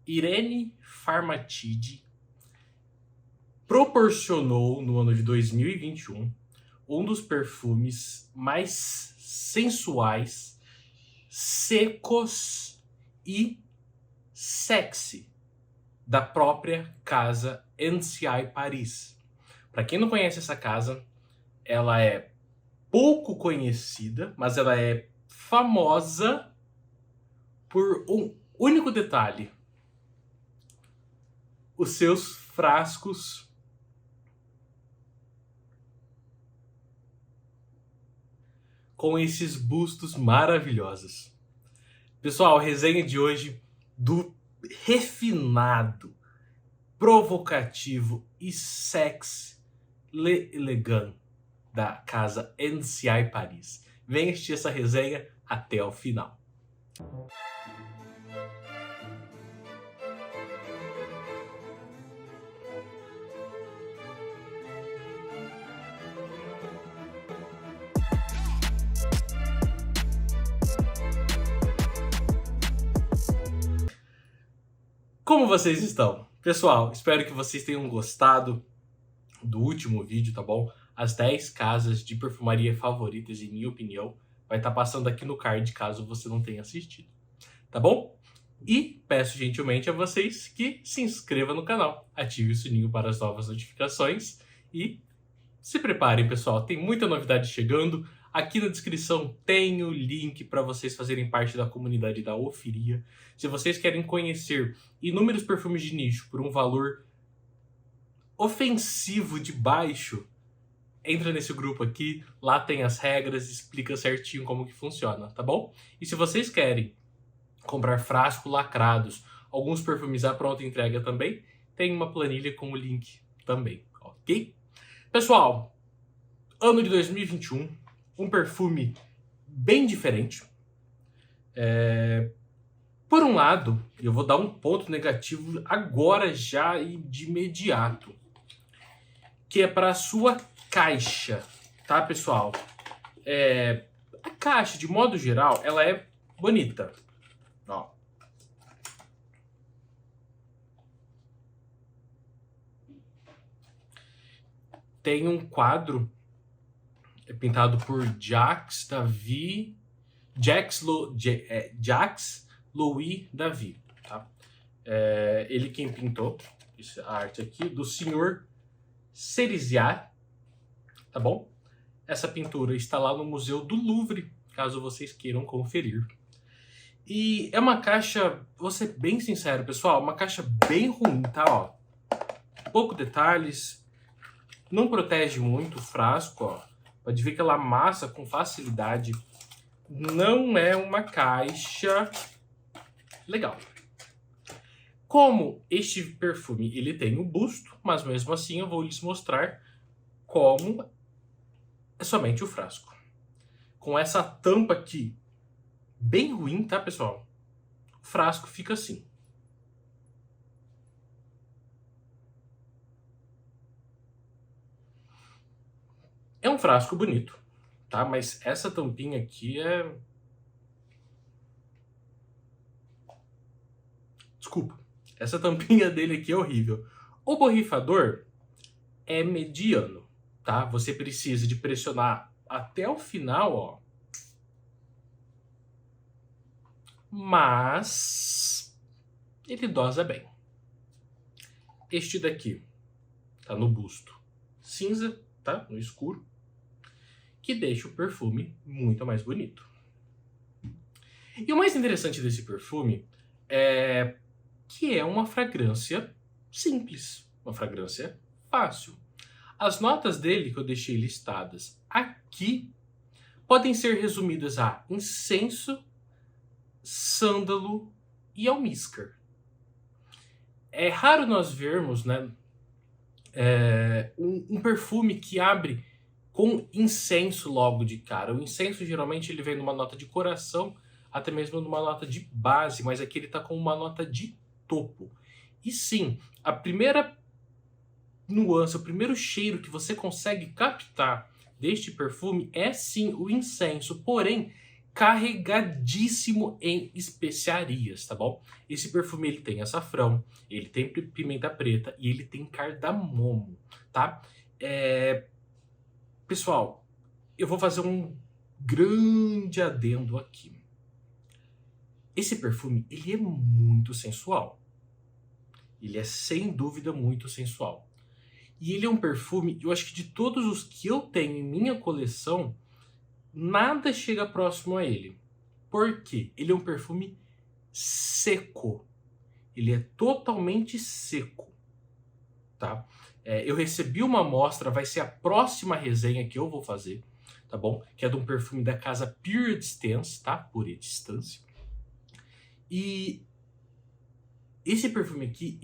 Irene Farmatide proporcionou no ano de 2021 um dos perfumes mais sensuais, secos e sexy da própria casa NCI Paris. Para quem não conhece essa casa, ela é pouco conhecida, mas ela é famosa por um único detalhe: os seus frascos com esses bustos maravilhosos. Pessoal, a resenha de hoje do refinado, provocativo e sexy elegant da casa NCI Paris. Venha assistir essa resenha até o final. Como vocês estão? Pessoal, espero que vocês tenham gostado do último vídeo, tá bom? As 10 casas de perfumaria favoritas, em minha opinião, vai estar passando aqui no card caso você não tenha assistido, tá bom? E peço gentilmente a vocês que se inscrevam no canal, ative o sininho para as novas notificações e se preparem, pessoal, tem muita novidade chegando. Aqui na descrição tem o link para vocês fazerem parte da comunidade da Ofiria. Se vocês querem conhecer inúmeros perfumes de nicho por um valor ofensivo de baixo, entra nesse grupo aqui, lá tem as regras, explica certinho como que funciona, tá bom? E se vocês querem comprar frascos lacrados, alguns perfumes à pronta entrega também, tem uma planilha com o link também, ok? Pessoal, ano de 2021, um perfume bem diferente. Por um lado, eu vou dar um ponto negativo agora já e de imediato, que é para a sua caixa, tá, pessoal? A caixa, de modo geral, ela é bonita. Ó. Tem um quadro pintado por Jacques Louis David, tá? Ele quem pintou essa arte aqui, do senhor Cerisiat, tá bom? Essa pintura está lá no Museu do Louvre, caso vocês queiram conferir. E é uma caixa, vou ser bem sincero, pessoal, uma caixa bem ruim, tá? Ó, pouco detalhes, não protege muito o frasco, ó. Pode ver que ela amassa com facilidade. Não é uma caixa legal. Como este perfume ele tem o busto, mas mesmo assim eu vou lhes mostrar como é somente o frasco. Com essa tampa aqui, bem ruim, tá, pessoal? O frasco fica assim. É um frasco bonito, tá? Mas essa tampinha aqui é... Desculpa. Essa tampinha dele aqui é horrível. O borrifador é mediano, tá? Você precisa de pressionar até o final, ó. Mas ele dosa bem. Este daqui tá no busto cinza, tá? No escuro, que deixa o perfume muito mais bonito. E o mais interessante desse perfume é que é uma fragrância simples, uma fragrância fácil. As notas dele que eu deixei listadas aqui podem ser resumidas a incenso, sândalo e almíscar. É raro nós vermos, né, um perfume que abre com incenso logo de cara. O incenso geralmente ele vem numa nota de coração, até mesmo numa nota de base, mas aqui ele está com uma nota de topo. E sim, a primeira nuance, o primeiro cheiro que você consegue captar deste perfume é sim o incenso, porém carregadíssimo em especiarias, tá bom? Esse perfume ele tem açafrão, ele tem pimenta preta e ele tem cardamomo, tá? Pessoal, eu vou fazer um grande adendo aqui. Esse perfume, ele é muito sensual. Ele é sem dúvida muito sensual. E ele é um perfume, eu acho que de todos os que eu tenho em minha coleção, nada chega próximo a ele. Por quê? Ele é um perfume seco. Ele é totalmente seco, tá? Eu recebi uma amostra, vai ser a próxima resenha que eu vou fazer, tá bom? Que é de um perfume da casa Pure Distance, tá? Pure Distance. E esse perfume aqui,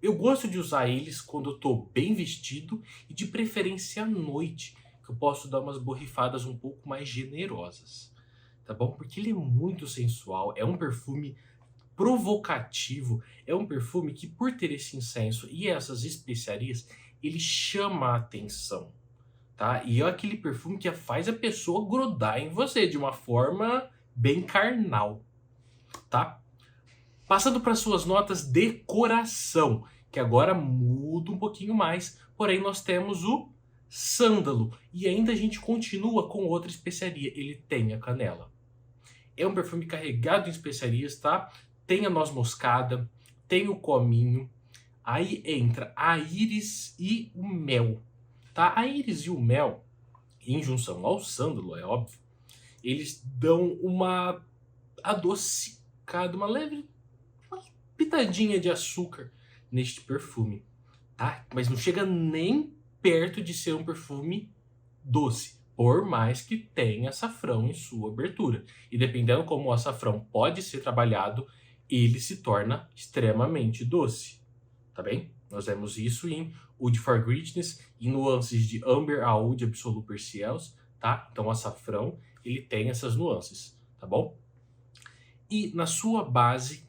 eu gosto de usar eles quando eu tô bem vestido e de preferência à noite, que eu posso dar umas borrifadas um pouco mais generosas, tá bom? Porque ele é muito sensual, é um perfume provocativo, é um perfume que, por ter esse incenso e essas especiarias, ele chama a atenção, tá? E é aquele perfume que faz a pessoa grudar em você de uma forma bem carnal, tá? Passando para suas notas de coração, que agora muda um pouquinho mais, porém nós temos o sândalo e ainda a gente continua com outra especiaria, ele tem a canela. É um perfume carregado em especiarias, tá? Tem a noz moscada, tem o cominho, aí entra a íris e o mel, tá? A íris e o mel, em junção ao sândalo, é óbvio, eles dão uma adocicada, uma leve pitadinha de açúcar neste perfume, tá? Mas não chega nem perto de ser um perfume doce, por mais que tenha açafrão em sua abertura. E dependendo como o açafrão pode ser trabalhado, ele se torna extremamente doce, tá bem? Nós vemos isso em Oud for Greatness, em nuances de Amber a Oud Absolute Percials, tá? Então o açafrão, ele tem essas nuances, tá bom? E na sua base,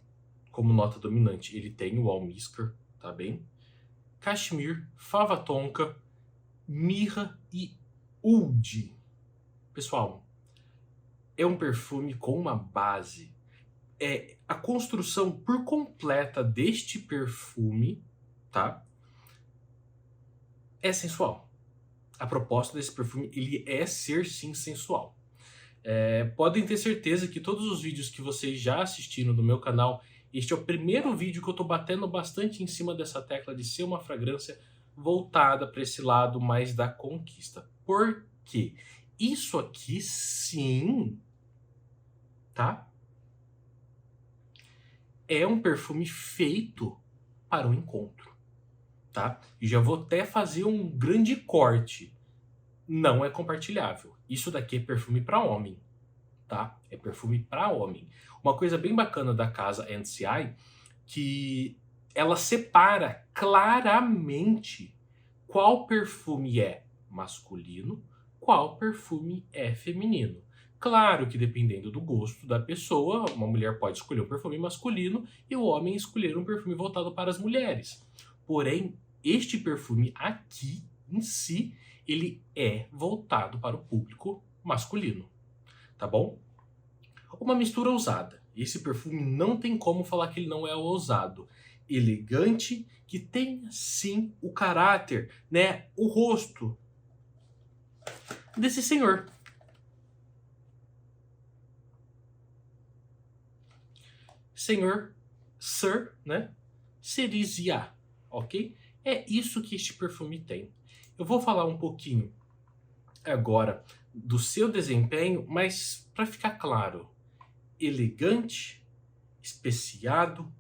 como nota dominante, ele tem o almíscar, tá bem? Cashmere, fava tonka, mirra e oud. Pessoal, é um perfume com uma base. A construção por completa deste perfume, tá? É sensual. A proposta desse perfume, ele é ser sim sensual. Podem ter certeza que todos os vídeos que vocês já assistiram no meu canal, este é o primeiro vídeo que eu tô batendo bastante em cima dessa tecla de ser uma fragrância voltada para esse lado mais da conquista. Por quê? Isso aqui sim, tá? É um perfume feito para o encontro, tá? E já vou até fazer um grande corte. Não é compartilhável. Isso daqui é perfume para homem, tá? É perfume para homem. Uma coisa bem bacana da casa NCI, que ela separa claramente qual perfume é masculino, qual perfume é feminino. Claro que dependendo do gosto da pessoa, uma mulher pode escolher um perfume masculino e o homem escolher um perfume voltado para as mulheres. Porém, este perfume aqui, em si, ele é voltado para o público masculino, tá bom? Uma mistura ousada. Esse perfume não tem como falar que ele não é ousado. Elegante, que tem sim o caráter, né, o rosto desse senhor. Senhor Sir, né? Cerizia, ok? É isso que este perfume tem. Eu vou falar um pouquinho agora do seu desempenho, mas para ficar claro, elegante, especiado,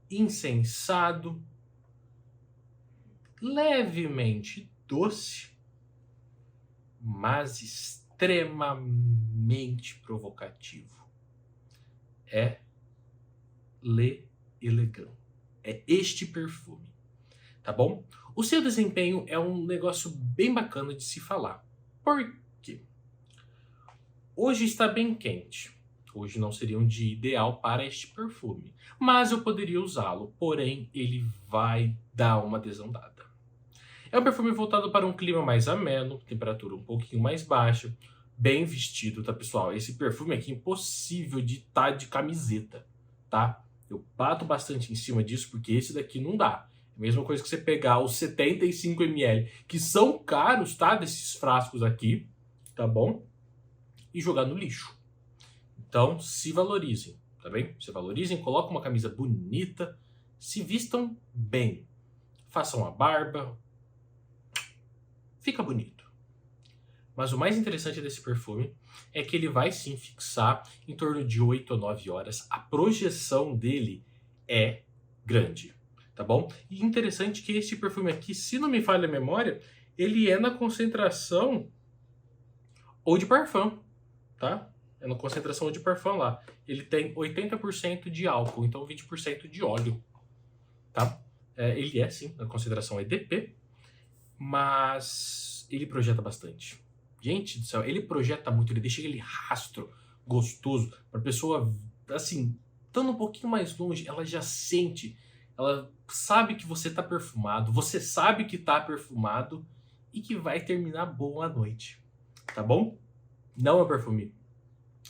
insensado, levemente doce, mas extremamente provocativo. É Le Elegant. É este perfume, tá bom? O seu desempenho é um negócio bem bacana de se falar. Por quê? Hoje está bem quente. Hoje não seria um dia ideal para este perfume, mas eu poderia usá-lo, porém ele vai dar uma desandada. É um perfume voltado para um clima mais ameno, temperatura um pouquinho mais baixa, bem vestido, tá, pessoal? Esse perfume aqui é impossível de estar de camiseta, tá? Eu bato bastante em cima disso porque esse daqui não dá. É a mesma coisa que você pegar os 75 ml, que são caros, tá? Desses frascos aqui, tá bom? E jogar no lixo. Então, se valorizem, tá bem? Se valorizem, coloquem uma camisa bonita, se vistam bem. Façam a barba. Fica bonito. Mas o mais interessante desse perfume é que ele vai sim fixar em torno de 8 ou 9 horas. A projeção dele é grande, tá bom? E interessante que esse perfume aqui, se não me falha a memória, ele é na concentração Eau de Parfum, tá? É na concentração Eau de Parfum lá. Ele tem 80% de álcool, então 20% de óleo, tá? Ele é sim na concentração EDP, mas ele projeta bastante. Gente do céu, ele projeta muito, ele deixa aquele rastro gostoso pra pessoa, assim, estando um pouquinho mais longe, ela já sente, ela sabe que você tá perfumado, você sabe que tá perfumado e que vai terminar boa a noite, tá bom? Não é um perfume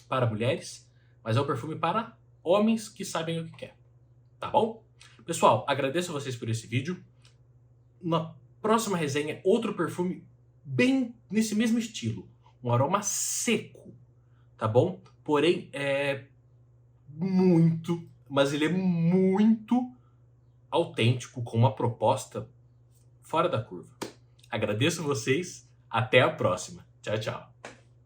para mulheres, mas é um perfume para homens que sabem o que quer, tá bom? Pessoal, agradeço a vocês por esse vídeo. Na próxima resenha, outro perfume bem nesse mesmo estilo. Um aroma seco, tá bom? Porém, mas ele é muito autêntico, com uma proposta fora da curva. Agradeço vocês, até a próxima. Tchau, tchau.